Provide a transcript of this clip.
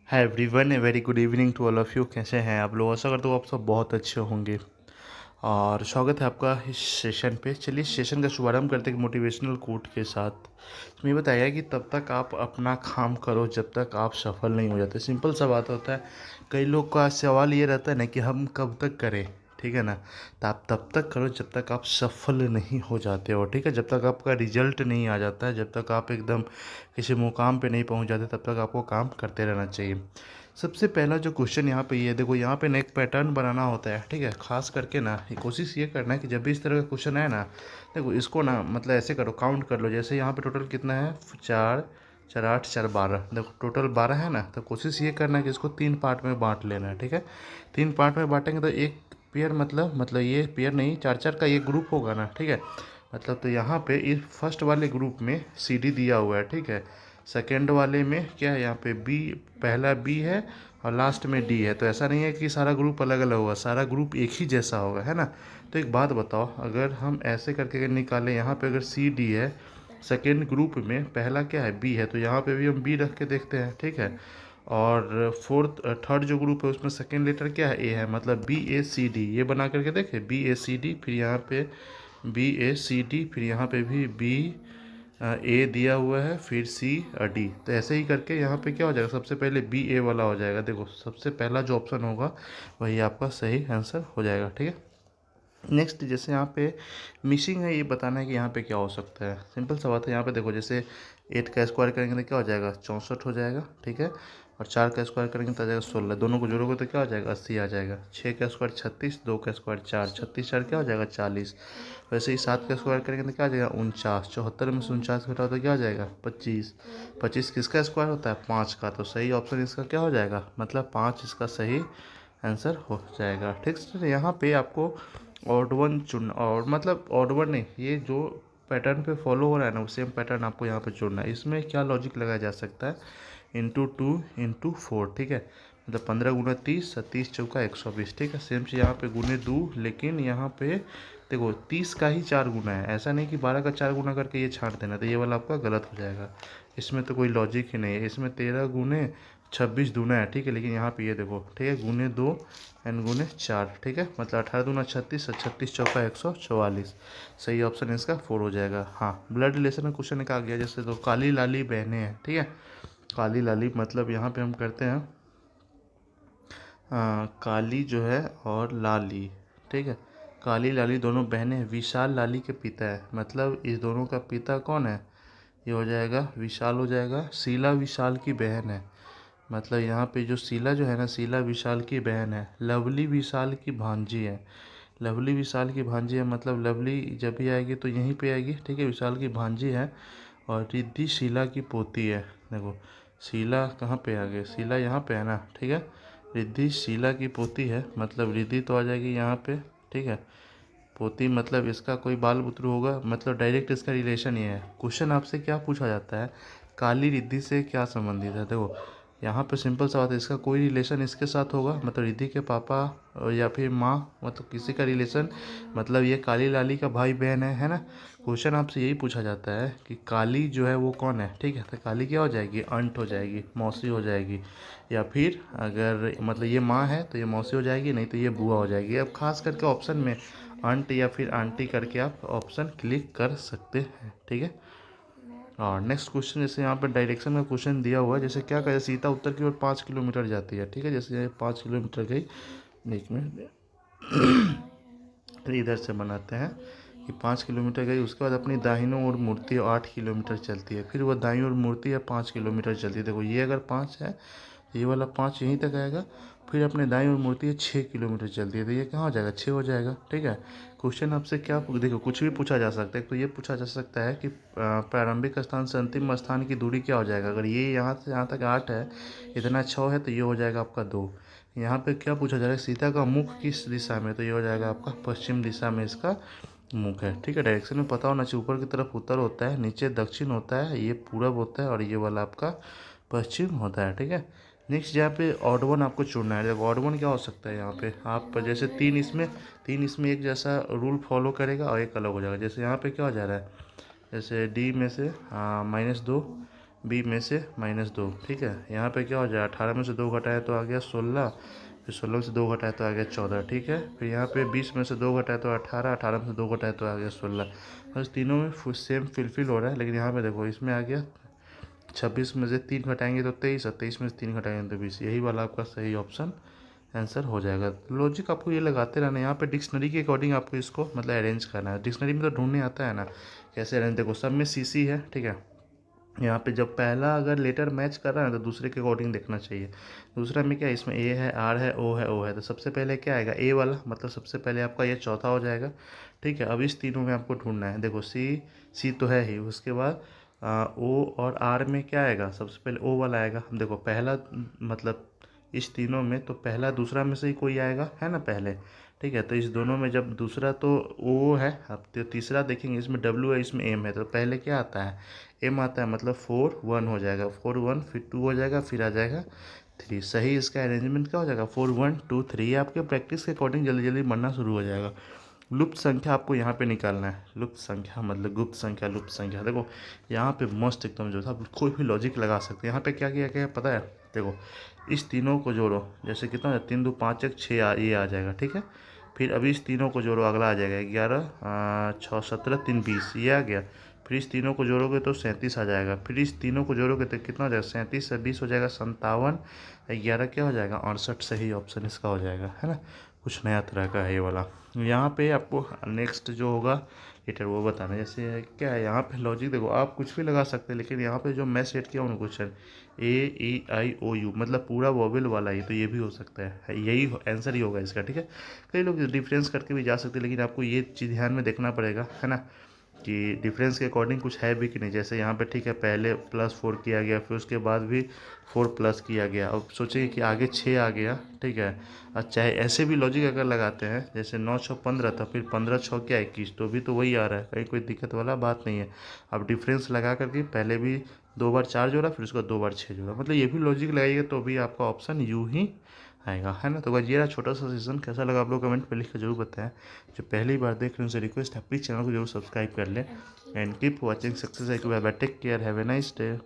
Hi everyone, a very good evening to all of you. कैसे हैं आप लोग? आशा करता हूँ आप सब बहुत अच्छे होंगे और स्वागत है आपका इस सेशन पे। चलिए सेशन का शुभारंभ करते हैं एक मोटिवेशनल कोट के साथ। इसमें ये बताया कि तब तक आप अपना काम करो जब तक आप सफल नहीं हो जाते। सिंपल सा बात होता है। कई लोग का सवाल ये रहता है ना कि हम कब तक करें, ठीक है ना। तो आप तब तक करो जब तक आप सफल नहीं हो जाते हो, ठीक है। जब तक आपका रिजल्ट नहीं आ जाता है, जब तक आप एकदम किसी मुकाम पे नहीं पहुंच जाते, तब तक आपको काम करते रहना चाहिए। सबसे पहला जो क्वेश्चन यहाँ पे ये देखो, यहाँ पे ना एक पैटर्न बनाना होता है, ठीक है। खास करके ना ये कोशिश ये करना है कि जब भी इस तरह का क्वेश्चन आए ना, देखो इसको ना मतलब ऐसे करो, काउंट कर लो। जैसे यहाँ पे टोटल कितना है, चार, चार आठ, चार बारह, देखो टोटल 12 है ना। तो कोशिश ये करना है कि इसको 3 पार्ट में बांट लेना है, ठीक है। 3 पार्ट में बांटेंगे तो एक पेयर मतलब ये पेयर नहीं, चार चार का एक ग्रुप होगा ना, ठीक है। मतलब तो यहाँ पे इस फर्स्ट वाले ग्रुप में सी डी दिया हुआ है, ठीक है। सेकेंड वाले में क्या है, यहाँ पे बी, पहला बी है और लास्ट में डी है। तो ऐसा नहीं है कि सारा ग्रुप अलग अलग होगा, सारा ग्रुप एक ही जैसा होगा, है ना। तो एक बात बताओ, अगर हम ऐसे करके अगर निकालें, यहाँ पे अगर सी डी है, सेकेंड ग्रुप में पहला क्या है, बी है, तो यहाँ पे भी हम बी रख के देखते हैं, ठीक है। और फोर्थ थर्ड जो ग्रुप है उसमें सेकेंड लेटर क्या है, ए है, मतलब बी ए सी डी, ये बना करके देखे, बी ए सी डी, फिर यहाँ पे बी ए सी डी, फिर यहाँ पे भी बी ए दिया हुआ है, फिर सी डी। तो ऐसे ही करके यहाँ पे क्या हो जाएगा, सबसे पहले बी ए वाला हो जाएगा। देखो सबसे पहला जो ऑप्शन होगा वही आपका सही आंसर हो जाएगा, ठीक है। नेक्स्ट जैसे यहाँ पे मिसिंग है, ये बताना है कि यहाँ पे क्या हो सकता है। सिंपल सा बात है, यहाँ पे देखो जैसे 8 का स्क्वायर करेंगे तो क्या हो जाएगा, 64 हो जाएगा, ठीक है। और 4 का स्क्वायर करेंगे तो आ जाएगा 16, दोनों को जोड़ोगे तो क्या हो जाएगा, 80 आ जाएगा। 6 का स्क्वायर 36, 2 का स्क्वायर 4, 36 4 क्या हो जाएगा, 40। वैसे ही 7 का स्क्वायर करेंगे तो क्या आ जाएगा, 49। 74 में से 49 घटाओ तो क्या हो जाएगा, 25। 25 किसका स्क्वायर होता है, 5 का। तो सही ऑप्शन इसका क्या हो जाएगा, मतलब 5 इसका सही आंसर हो जाएगा, ठीक है। यहाँ पे आपको ऑड वन चुनना, और मतलब ऑड वन नहीं, ये जो पैटर्न पे फॉलो हो रहा है ना, वो सेम पैटर्न आपको यहाँ पे चुनना है। इसमें क्या लॉजिक लगाया जा सकता है, इंटू टू इंटू फोर, ठीक है। मतलब 15 × 30, 30 × 4 120, ठीक है। सेम चीज़ यहाँ पे गुने दो, लेकिन यहाँ पे देखो 30 का ही 4 गुना है, ऐसा नहीं कि 12 का 4 गुना करके ये छांट देना, तो ये वाला आपका गलत हो जाएगा। इसमें तो कोई लॉजिक ही नहीं है। इसमें 13 × 26 दूना है, ठीक है। लेकिन यहाँ पे ये देखो, ठीक है, गुने 2 एंड गुने 4, ठीक है। मतलब 18 दूना 36 और 36 × 4 144। सही ऑप्शन इसका 4 हो जाएगा। हाँ, ब्लड रिलेशन में क्वेश्चन एक आ गया, जैसे तो काली लाली बहनें हैं, ठीक है। काली लाली मतलब यहाँ पे हम करते हैं काली जो है और लाली, ठीक है। काली लाली दोनों बहनें हैं, विशाल लाली के पिता है, मतलब इस दोनों का पिता कौन है, ये हो जाएगा विशाल हो जाएगा। शीला विशाल की बहन है, मतलब यहाँ पे जो शीला जो है ना, शीला विशाल की बहन है। लवली विशाल की भांजी है, लवली विशाल की भांजी है, मतलब लवली जब भी आएगी तो यहीं पे आएगी, ठीक है। विशाल की भांजी है। और रिद्धि शीला की पोती है। देखो शीला कहाँ पे आ गई, शीला यहाँ पे है ना, ठीक है। रिद्धि शीला की पोती है, मतलब रिद्धि तो आ जाएगी यहाँ पे, ठीक है। पोती मतलब इसका कोई बाल बुतरू होगा, मतलब डायरेक्ट इसका रिलेशन ये है। क्वेश्चन आपसे क्या पूछा जाता है, काली रिद्धि से क्या संबंधित है। देखो यहाँ पे सिंपल सा बात है, इसका कोई रिलेशन इसके साथ होगा, मतलब रिद्धि के पापा या फिर माँ, मतलब किसी का रिलेशन, मतलब ये काली लाली का भाई बहन है ना। क्वेश्चन आपसे यही पूछा जाता है कि काली जो है वो कौन है, ठीक है। तो काली क्या हो जाएगी, अंट हो जाएगी, मौसी हो जाएगी। या फिर अगर मतलब ये माँ है तो ये मौसी हो जाएगी, नहीं तो ये बुआ हो जाएगी। अब खास करके ऑप्शन में आंट या फिर आंटी करके आप ऑप्शन क्लिक कर सकते हैं, ठीक है। और नेक्स्ट क्वेश्चन, जैसे यहाँ पर डायरेक्शन का क्वेश्चन दिया हुआ है, जैसे क्या कहे, सीता उत्तर की ओर 5 किलोमीटर जाती है, ठीक है। जैसे ये 5 किलोमीटर गई, एक मिनट तो इधर से बनाते हैं कि 5 किलोमीटर गई, उसके बाद अपनी दाहिनों ओर मूर्ति 8 किलोमीटर चलती है, फिर वह दाईं ओर मूर्ति है 5 किलोमीटर चलती है। देखो ये अगर 5 है, ये वाला 5 यहीं तक आएगा, फिर अपने दाईं ओर मूर्ति है 6 किलोमीटर चलती है, तो ये कहाँ हो जाएगा, 6 हो जाएगा, ठीक है। क्वेश्चन आपसे क्या देखो, कुछ भी पूछा जा सकता है। तो ये पूछा जा सकता है कि प्रारंभिक स्थान से अंतिम स्थान की दूरी क्या हो जाएगा। अगर ये यहाँ से यहाँ तक 8 है, इतना 6 है, तो ये हो जाएगा आपका 2। यहाँ पे क्या पूछा जा रहा है, सीता का मुख किस दिशा में, तो ये हो जाएगा आपका पश्चिम दिशा में इसका मुख है, ठीक है। डायरेक्शन में पता होना चाहिए, ऊपर की तरफ उत्तर होता है, नीचे दक्षिण होता है, ये पूरब होता है और ये वाला आपका पश्चिम होता है, ठीक है। नेक्स्ट यहाँ पे ऑड वन आपको चुनना है। देखो ऑड वन क्या हो सकता है, यहाँ पे आप जैसे तीन इसमें एक जैसा रूल फॉलो करेगा और एक अलग हो जाएगा। जैसे यहाँ पे क्या हो जा रहा है, जैसे डी में से -2, बी में से -2, ठीक है। यहाँ पे क्या हो जाएगा, 18 में से 2 घटाए तो आ गया 16, फिर 16 में से 2 घटाए तो आ गया 14, ठीक है। फिर यहाँ पे 20 में से 2 घटाए तो 18, 18 में से 2 घटाए तो आ गया 16। बस तीनों में सेम फिलफिल हो रहा है, लेकिन यहाँ पे देखो इसमें आ गया 26 में से 3 घटाएंगे तो 23, और 23 में से 3 घटाएंगे तो 20। यही वाला आपका सही ऑप्शन आंसर हो जाएगा। लॉजिक आपको ये लगाते रहना है। यहाँ पे डिक्शनरी के अकॉर्डिंग आपको इसको मतलब अरेंज करना है। डिक्शनरी में तो ढूंढने आता है ना कैसे अरेंज। देखो सब में CC है, ठीक है। यहाँ पे जब पहला अगर लेटर मैच कर रहा है तो दूसरे के अकॉर्डिंग देखना चाहिए। दूसरा में क्या है, इसमें A है, R है, O है, तो सबसे पहले क्या आएगा, A वाला, मतलब सबसे पहले आपका ये चौथा हो जाएगा, ठीक है। अब इस तीनों में आपको ढूंढना है। देखो C तो है ही, उसके बाद O और R में क्या आएगा, सबसे पहले O वाला आएगा। देखो पहला मतलब इस तीनों में तो पहला दूसरा में से ही कोई आएगा, है ना, पहले, ठीक है। तो इस दोनों में जब दूसरा तो O है, अब तो तीसरा देखेंगे, इसमें W है, इसमें M है, तो पहले क्या आता है, M आता है, मतलब 4 1 हो जाएगा, 4 1, फिर 2 हो जाएगा, फिर आ जाएगा 3। सही इसका अरेंजमेंट क्या हो जाएगा, 4 1 2 3। ये आपके प्रैक्टिस के अकॉर्डिंग जल्दी जल्दी बनना शुरू हो जाएगा। लुप्त संख्या आपको यहाँ पे निकालना है। लुप्त संख्या मतलब गुप्त संख्या, लुप्त संख्या। देखो यहाँ पे मस्त एकदम जो था, कोई भी लॉजिक लगा सकते हैं। यहाँ पे क्या किया गया है पता है, देखो इस तीनों को जोड़ो, जैसे कितना है, 3 2 5 1 6 ये आ जाएगा, ठीक है। फिर अभी इस तीनों को जोड़ो, अगला आ जाएगा 11 6 17 3 20, ये आ गया। फिर इस तीनों को जोड़ोगे तो 37 आ जाएगा। फिर इस तीनों को जोड़ोगे तो कितना हो जाएगा, 37 से 20 हो जाएगा 57, 11 क्या हो जाएगा 68। सही ऑप्शन इसका हो जाएगा, है ना। कुछ नया तरह का है ये वाला। यहाँ पे आपको नेक्स्ट जो होगा लेटर वो बताना है। जैसे क्या है यहाँ पे लॉजिक, देखो आप कुछ भी लगा सकते हैं, लेकिन यहाँ पे जो मैं सेट किया हूँ क्वेश्चन AEIOU मतलब पूरा वोवेल वाला ही, तो ये भी हो सकता है, यही आंसर ही होगा इसका, ठीक है। कई लोग डिफरेंस करके भी जा सकते हैं, लेकिन आपको ये चीज़ ध्यान में देखना पड़ेगा, है ना, कि डिफरेंस के अकॉर्डिंग कुछ है भी कि नहीं। जैसे यहाँ पे ठीक है, पहले +4 किया गया, फिर उसके बाद भी 4 प्लस किया गया। अब सोचिए कि आगे 6 आ गया, ठीक है। और चाहे ऐसे भी लॉजिक अगर लगाते हैं, जैसे 9 6 15 था, फिर 15 6 क्या 21, तो भी तो वही आ रहा है, कहीं कोई दिक्कत वाला बात नहीं है। अब डिफरेंस लगा करके पहले भी 2 बार 4 जोड़ा, फिर उसको 2 बार 6 जोड़ा, मतलब ये भी लॉजिक लगाइएगा तो भी आपका ऑप्शन यू ही आएगा, है ना। तो गाइस ये रहा छोटा सा सेशन, कैसा लगा आप लोग कमेंट पे लिख कर जरूर बताएं। जो पहली बार देख रहे हैं उनसे रिक्वेस्ट है प्लीज़ चैनल को जरूर सब्सक्राइब कर लें। And keep watching success. Take care, have a nice day.